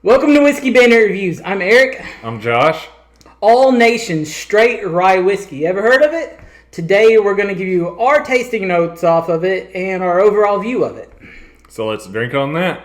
Welcome to Whiskey Bandit Reviews. I'm Eric. I'm Josh. All Nations Straight Rye Whiskey. Ever heard of it? Today we're going to give you our tasting notes off of it and our overall view of it. So let's drink on that.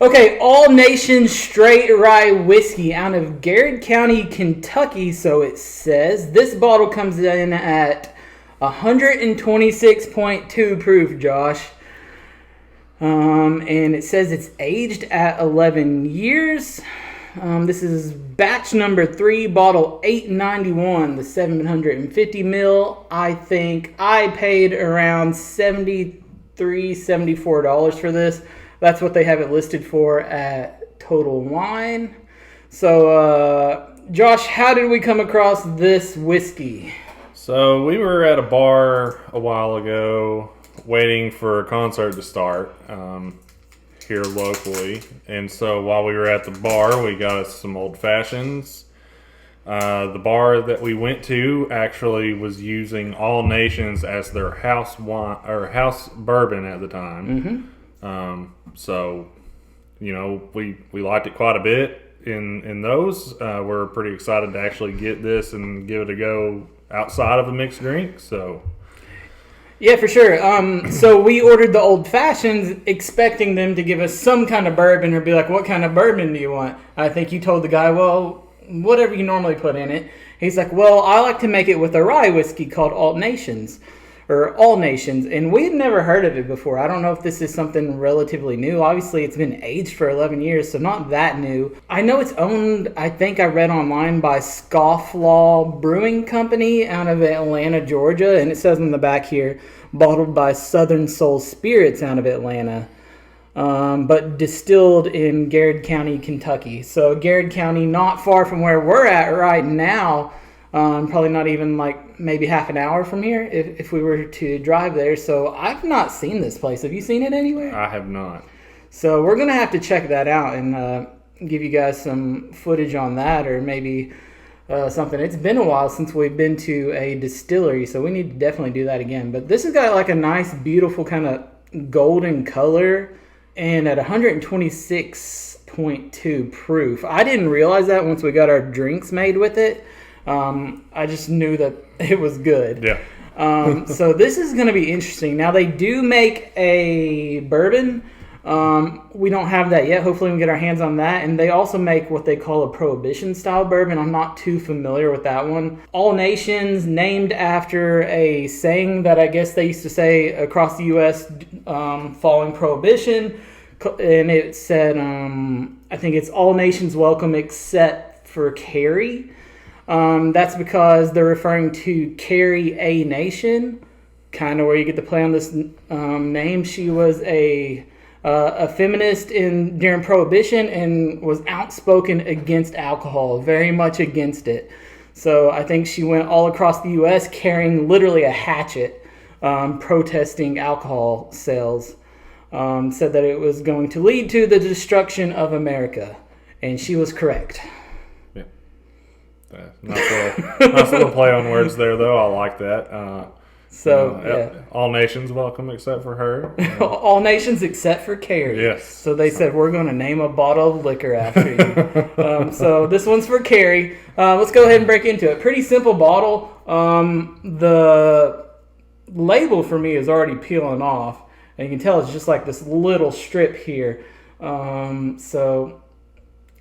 Okay, All Nations Straight Rye Whiskey out of Garrett County, Kentucky, so it says. This bottle comes in at 126.2 proof, Josh. And it says it's aged at 11 years. This is batch number 3, bottle 891, the 750 mil. I think I paid around $73, $74 for this. That's what they have it listed for at Total Wine. So, Josh, how did we come across this whiskey? So we were at a bar a while ago waiting for a concert to start here locally. And so while we were at the bar, we got us some old fashions. The bar that we went to actually was using All Nations as their house wine or house bourbon at the time. So, you know, we liked it quite a bit in those. We're pretty excited to actually get this and give it a go outside of a mixed drink. So, yeah, for sure. So we ordered the old fashions expecting them to give us some kind of bourbon or be like, what kind of bourbon do you want? I think you told the guy, well, whatever you normally put in it. He's like, well, I like to make it with a rye whiskey called All Nations. And we had never heard of it before. I don't know if this is something relatively new. Obviously, it's been aged for 11 years, so not that new. I know it's owned, I think I read online, by Scofflaw Brewing Company out of Atlanta, Georgia, and it says on the back here, bottled by Southern Soul Spirits out of Atlanta, but distilled in Garrett County, Kentucky. So Garrett County, not far from where we're at right now. Probably not even like maybe half an hour from here if we were to drive there. So I've not seen this place. Have you seen it anywhere? I have not. So we're going to have to check that out and give you guys some footage on that or maybe something. It's been a while since we've been to a distillery, so we need to definitely do that again. But this has got like a nice, beautiful kind of golden color and at 126.2 proof. I didn't realize that once we got our drinks made with it. I just knew that it was good. Yeah. So this is going to be interesting. Now, they do make a bourbon. We don't have that yet. Hopefully we can get our hands on that. And they also make what they call a Prohibition-style bourbon. I'm not too familiar with that one. All Nations, named after a saying that I guess they used to say across the U.S. Following Prohibition. And it said, I think it's All Nations welcome except for Carrie. That's because they're referring to Carrie A. Nation, kind of where you get the play on this name. She was a feminist during Prohibition and was outspoken against alcohol, very much against it. So I think she went all across the U.S. carrying literally a hatchet, protesting alcohol sales. Said that it was going to lead to the destruction of America, and she was correct. Nice little play on words there, though. I like that. Yeah. All Nations welcome except for her. All Nations except for Carrie. Yes. So they said, we're going to name a bottle of liquor after you. So this one's for Carrie. Let's go ahead and break into it. Pretty simple bottle. The label for me is already peeling off. And you can tell it's just like this little strip here. So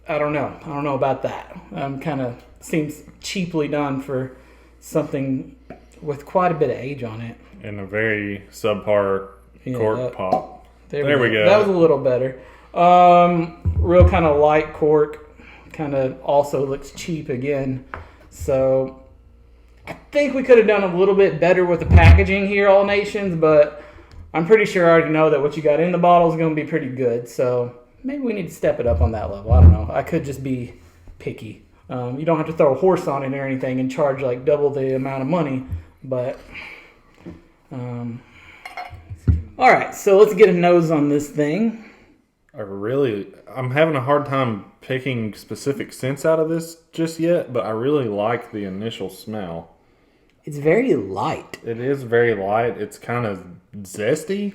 I don't know. I don't know about that. Kind of seems cheaply done for something with quite a bit of age on it. And a very subpar cork pop. There we go. That was a little better. Real kind of light cork. Kind of also looks cheap again. So I think we could have done a little bit better with the packaging here, All Nations, but I'm pretty sure I already know that what you got in the bottle is going to be pretty good. So maybe we need to step it up on that level. I don't know. I could just be picky. You don't have to throw a horse on it or anything and charge like double the amount of money, but all right, so let's get a nose on this thing. I'm having a hard time picking specific scents out of this just yet, but I really like the initial smell. It's very light. It is very light. It's kind of zesty,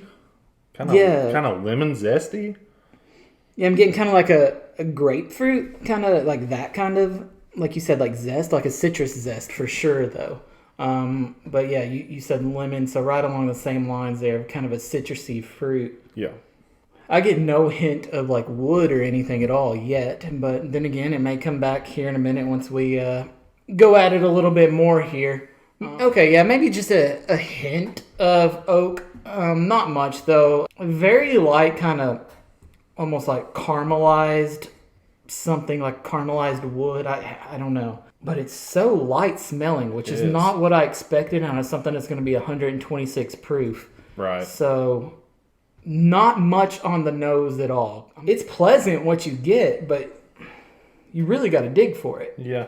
kind of lemon zesty. Yeah, I'm getting kind of like a grapefruit, kind of like that kind of, like you said, like zest, like a citrus zest for sure, though. But yeah, you said lemon, so right along the same lines there, kind of a citrusy fruit. Yeah. I get no hint of like wood or anything at all yet, but then again, it may come back here in a minute once we go at it a little bit more here. Okay, yeah, maybe just a hint of oak. Not much, though. Very light, kind of almost like caramelized, something like caramelized wood. I don't know. But it's so light smelling, which is not what I expected out of something that's going to be 126 proof. Right. So, not much on the nose at all. It's pleasant what you get, but you really got to dig for it. Yeah.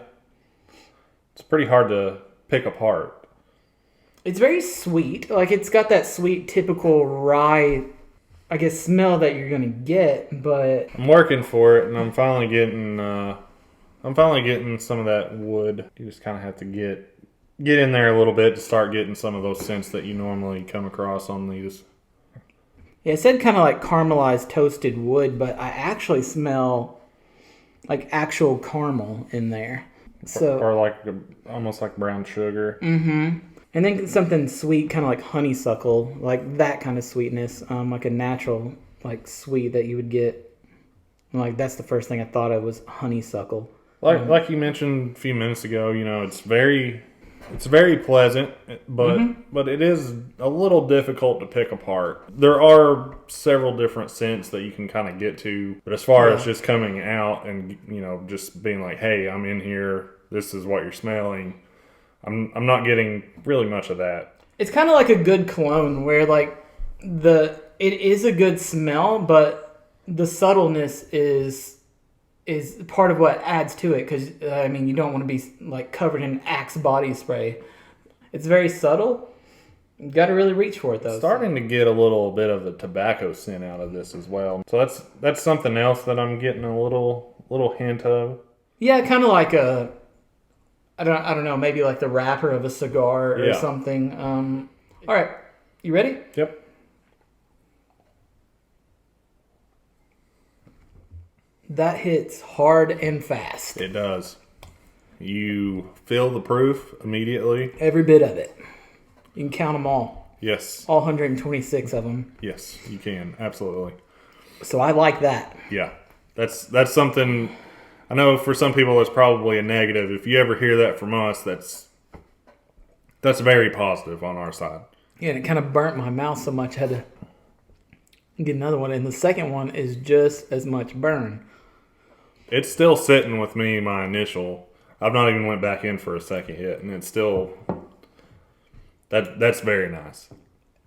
It's pretty hard to pick apart. It's very sweet. Like, it's got that sweet, typical rye, I guess, smell that you're going to get, but I'm working for it, and I'm finally getting some of that wood. You just kind of have to get in there a little bit to start getting some of those scents that you normally come across on these. Yeah, it said kind of like caramelized toasted wood, but I actually smell like actual caramel in there. So, or like almost like brown sugar. Mm-hmm. And then something sweet, kind of like honeysuckle, like that kind of sweetness, like a natural like sweet that you would get. Like that's the first thing I thought of was honeysuckle. Like you mentioned a few minutes ago, it's very pleasant, but it is a little difficult to pick apart. There are several different scents that you can kind of get to, but as far as just coming out and just being like, hey, I'm in here, this is what you're smelling, I'm not getting really much of that. It's kind of like a good cologne where like it is a good smell, but the subtleness is part of what adds to it, because you don't want to be like covered in Axe body spray. It's very subtle. You got to really reach for it though. Starting to get a little bit of the tobacco scent out of this as well. So that's something else that I'm getting a little hint of. Yeah, kind of like I don't know, maybe like the wrapper of a cigar or something. All right, you ready? Yep. That hits hard and fast. It does. You feel the proof immediately. Every bit of it. You can count them all. Yes. All 126 of them. Yes, you can. Absolutely. So I like that. Yeah. That's something, I know for some people it's probably a negative. If you ever hear that from us, that's very positive on our side. Yeah, and it kind of burnt my mouth so much I had to get another one. And the second one is just as much burn. It's still sitting with me, my initial. I've not even went back in for a second yet, and it's still, that's very nice.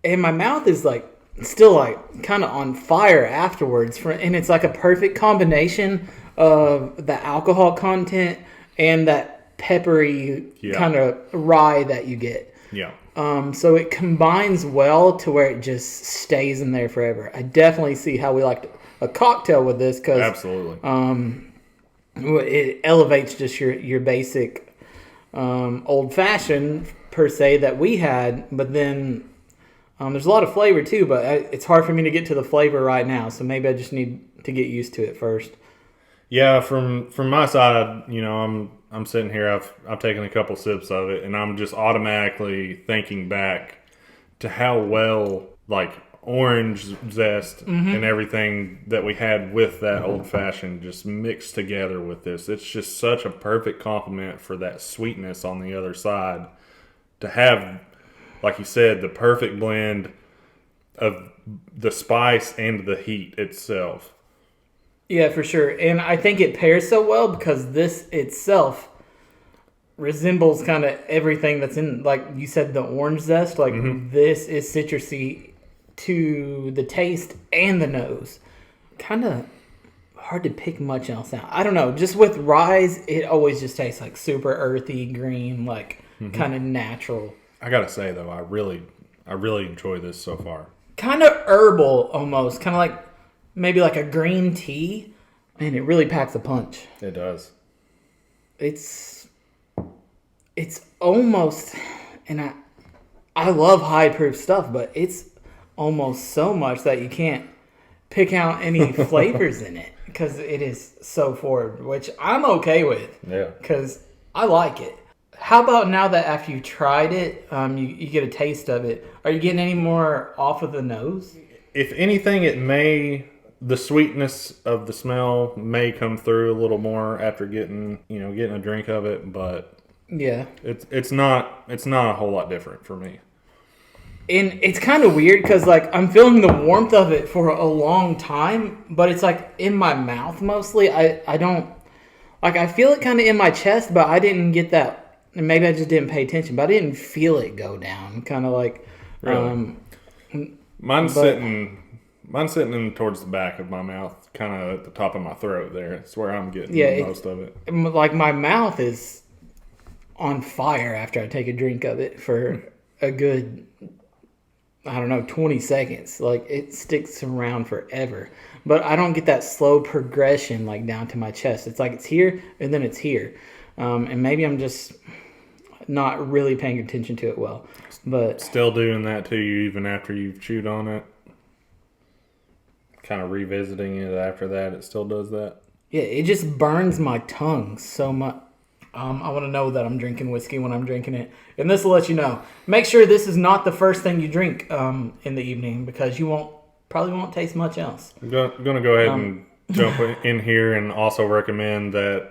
And my mouth is like still like kind of on fire afterwards, and it's like a perfect combination of the alcohol content and that peppery kind of rye that you get. Yeah. So it combines well to where it just stays in there forever. I definitely see how we like a cocktail with this, because absolutely. It elevates just your basic old fashioned per se that we had, but then there's a lot of flavor too. But it's hard for me to get to the flavor right now, so maybe I just need to get used to it first. Yeah, from my side, I'm sitting here. I've taken a couple sips of it, and I'm just automatically thinking back to how well like orange zest and everything that we had with that old fashioned just mixed together with this. It's just such a perfect complement for that sweetness on the other side. To have, like you said, the perfect blend of the spice and the heat itself. Yeah, for sure. And I think it pairs so well because this itself resembles kind of everything that's in, like you said, the orange zest. Like this is citrusy to the taste and the nose. Kind of hard to pick much else out. I don't know. Just with rye, it always just tastes like super earthy, green, like kind of natural. I gotta say though, I really enjoy this so far. Kind of herbal almost, kind of like maybe like a green tea, and it really packs a punch. It does. It's almost, and I love high proof stuff, but it's almost so much that you can't pick out any flavors in it because it is so forward, which I'm okay with. Yeah. Because I like it. How about now that after you tried it, you get a taste of it, are you getting any more off of the nose? If anything, the sweetness of the smell may come through a little more after getting a drink of it, but yeah, it's not a whole lot different for me. And it's kind of weird because, like, I'm feeling the warmth of it for a long time, but it's, like, in my mouth mostly. I don't... Like, I feel it kind of in my chest, but I didn't get that... Maybe I just didn't pay attention, but I didn't feel it go down. Kind of like... Really? Mine's sitting in towards the back of my mouth, kind of at the top of my throat there. It's where I'm getting most of it. Like, my mouth is on fire after I take a drink of it for a good... I don't know, 20 seconds. Like, it sticks around forever. But I don't get that slow progression, like, down to my chest. It's like it's here, and then it's here. And maybe I'm just not really paying attention to it well. But still doing that to you even after you've chewed on it? Kind of revisiting it after that, it still does that? Yeah, it just burns my tongue so much. I want to know that I'm drinking whiskey when I'm drinking it. And this will let you know. Make sure this is not the first thing you drink in the evening because you probably won't taste much else. I'm going to go ahead and jump in here and also recommend that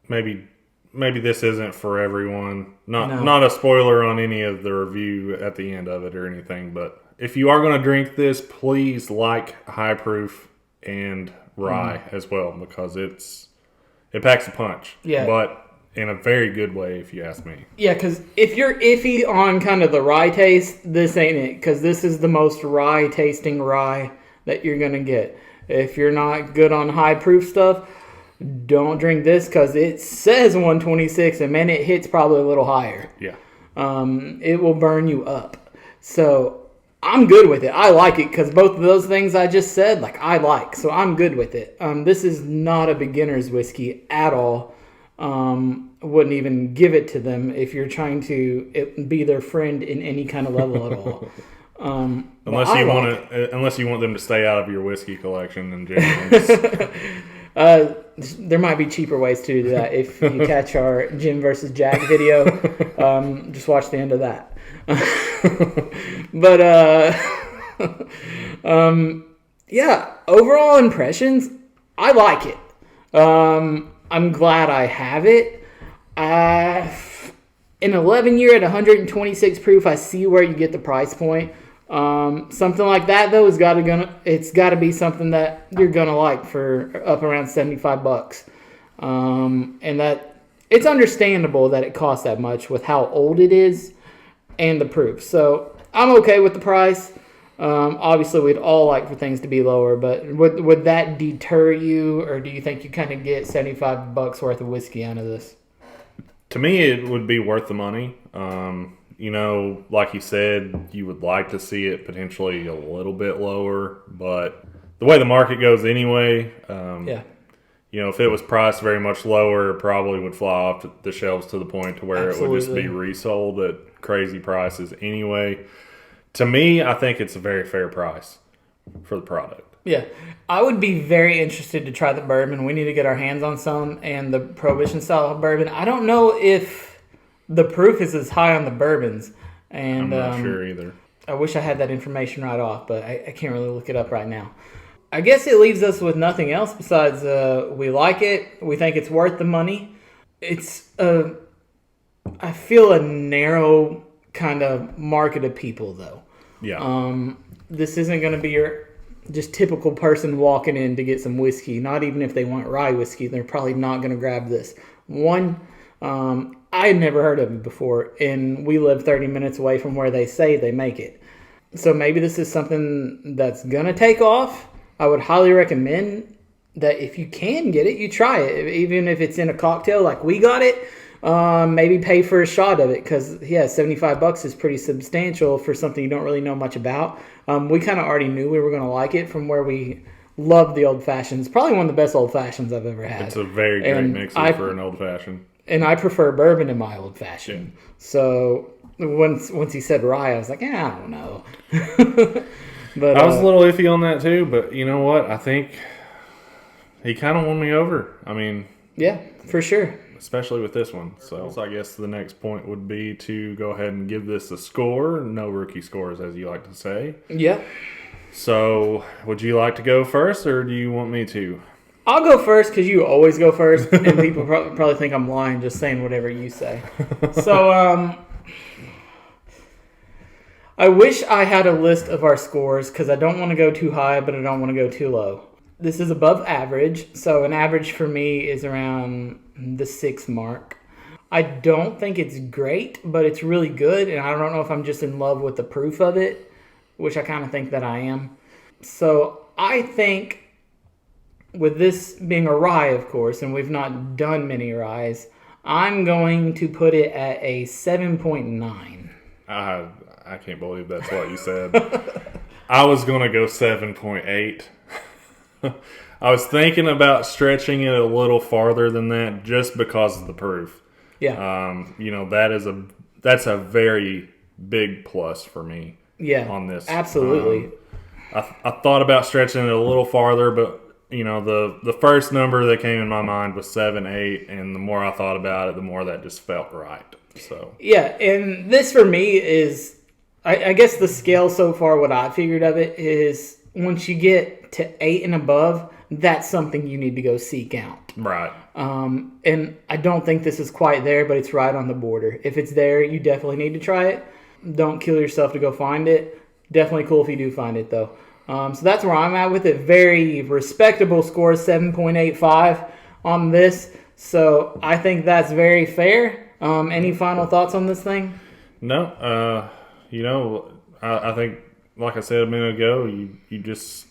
maybe this isn't for everyone. Not a spoiler on any of the review at the end of it or anything, but if you are going to drink this, please like high proof and rye as well because it packs a punch. Yeah. But in a very good way, if you ask me. Yeah, because if you're iffy on kind of the rye taste, this ain't it. Because this is the most rye-tasting rye that you're going to get. If you're not good on high-proof stuff, don't drink this because it says 126, and man, it hits probably a little higher. Yeah. It will burn you up. So I'm good with it. I like it because both of those things I just said, like, I like. So I'm good with it. This is not a beginner's whiskey at all. Wouldn't even give it to them if you're trying to be their friend in any kind of level at all. Unless you want them to stay out of your whiskey collection and James. There might be cheaper ways to do that. If you catch our Jim versus Jack video, just watch the end of that. But yeah, overall impressions, I like it. I'm glad I have it. In 11 year at 126 proof, I see where you get the price point. Something like that though it's got to be something that you're gonna like for up around $75. And that it's understandable that it costs that much with how old it is and the proof. So I'm okay with the price. Obviously, we'd all like for things to be lower, but would that deter you, or do you think you kind of get $75 worth of whiskey out of this? To me, it would be worth the money. Like you said, you would like to see it potentially a little bit lower, but the way the market goes anyway, if it was priced very much lower, it probably would fly off the shelves to the point to where Absolutely. It would just be resold at crazy prices anyway. To me, I think it's a very fair price for the product. Yeah. I would be very interested to try the bourbon. We need to get our hands on some, and the Prohibition style bourbon. I don't know if the proof is as high on the bourbons. And I'm not sure either. I wish I had that information right off, but I can't really look it up right now. I guess it leaves us with nothing else besides we like it. We think it's worth the money. It's I feel a narrow kind of market of people, though. Yeah. This isn't going to be your just typical person walking in to get some whiskey. Not even if they want rye whiskey, they're probably not going to grab this. One, I had never heard of it before, and we live 30 minutes away from where they say they make it. So maybe this is something that's going to take off. I would highly recommend that if you can get it, you try it. Even if it's in a cocktail like we got it, maybe pay for a shot of it because, yeah, $75 is pretty substantial for something you don't really know much about. We kind of already knew we were going to like it from where we love the old fashions. Probably one of the best old fashions I've ever had. It's a very great mixer for an old fashioned. And I prefer bourbon in my old fashioned. Yeah. So once he said rye, I was like, I don't know. But I was a little iffy on that too, but you know what? I think he kind of won me over. I mean, yeah, for sure. Especially with this one. So I guess the next point would be to go ahead and give this a score. No rookie scores, as you like to say. Yeah. So would you like to go first, or do you want me to? I'll go first because you always go first, and people probably think I'm lying just saying whatever you say. So, I wish I had a list of our scores because I don't want to go too high, but I don't want to go too low. This is above average, so an average for me is around the 6 mark. I don't think it's great, but it's really good, and I don't know if I'm just in love with the proof of it, which I kind of think that I am. So I think with this being a rye, of course, and we've not done many ryes, I'm going to put it at a 7.9. I can't believe that's what you said. I was going to go 7.8. I was thinking about stretching it a little farther than that just because of the proof. Yeah. That's a very big plus for me. Yeah. On this. Absolutely. I thought about stretching it a little farther, but the first number that came in my mind was 7.8, and the more I thought about it, the more that just felt right. So yeah, and this for me is, I guess the scale so far, what I figured of it is once you get to 8 and above, that's something you need to go seek out. Right. And I don't think this is quite there, but it's right on the border. If it's there, you definitely need to try it. Don't kill yourself to go find it. Definitely cool if you do find it, though. So that's where I'm at with it. Very respectable score, 7.85 on this. So I think that's very fair. Any final thoughts on this thing? No. I think, like I said a minute ago, you just,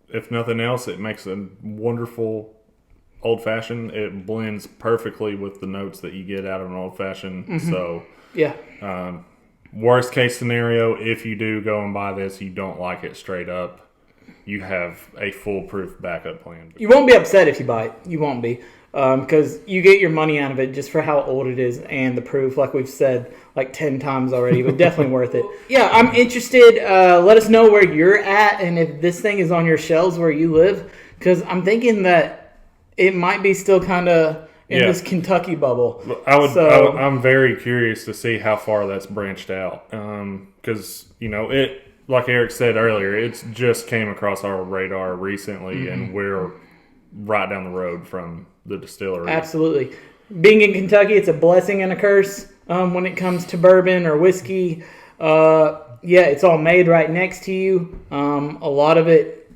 if nothing else, it makes a wonderful old-fashioned. It blends perfectly with the notes that you get out of an old-fashioned. Mm-hmm. So, yeah. Worst case scenario, if you do go and buy this, you don't like it straight up, you have a foolproof backup plan. You won't be upset if you buy it. You won't be. Because you get your money out of it just for how old it is and the proof, like we've said like 10 times already, but definitely worth it. Yeah, I'm interested. Let us know where you're at and if this thing is on your shelves where you live, because I'm thinking that it might be still kind of in this Kentucky bubble. I'm very curious to see how far that's branched out, because it, like Eric said earlier, it's just came across our radar recently, mm-hmm. and we're right down the road from the distillery. Absolutely. Being in Kentucky, it's a blessing and a curse when it comes to bourbon or whiskey. It's all made right next to you. A lot of it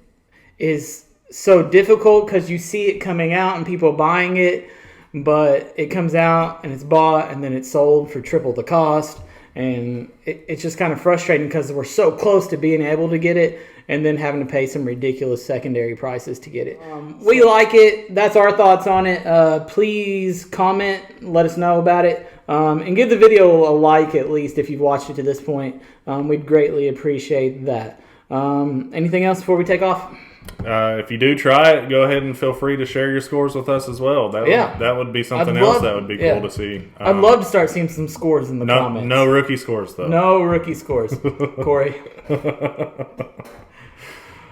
is so difficult because you see it coming out and people buying it, but it comes out and it's bought and then it's sold for triple the cost. And it's just kind of frustrating because we're so close to being able to get it and then having to pay some ridiculous secondary prices to get it. We like it. That's our thoughts on it. Please comment. Let us know about it. And give the video a like at least if you've watched it to this point. We'd greatly appreciate that. Anything else before we take off? If you do try it, go ahead and feel free to share your scores with us as well. That would be something else that would be cool to see. I'd love to start seeing some scores in the comments. No rookie scores, though. No rookie scores, Corey.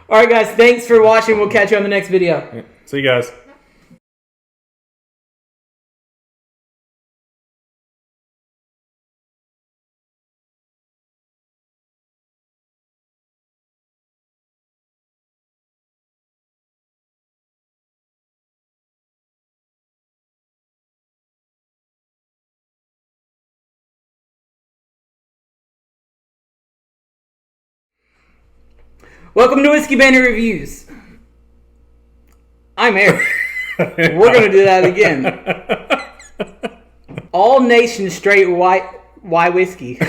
All right, guys. Thanks for watching. We'll catch you on the next video. See you guys. Welcome to Whiskey Bandit Reviews. I'm Eric. We're going to do that again. All nation straight white whiskey.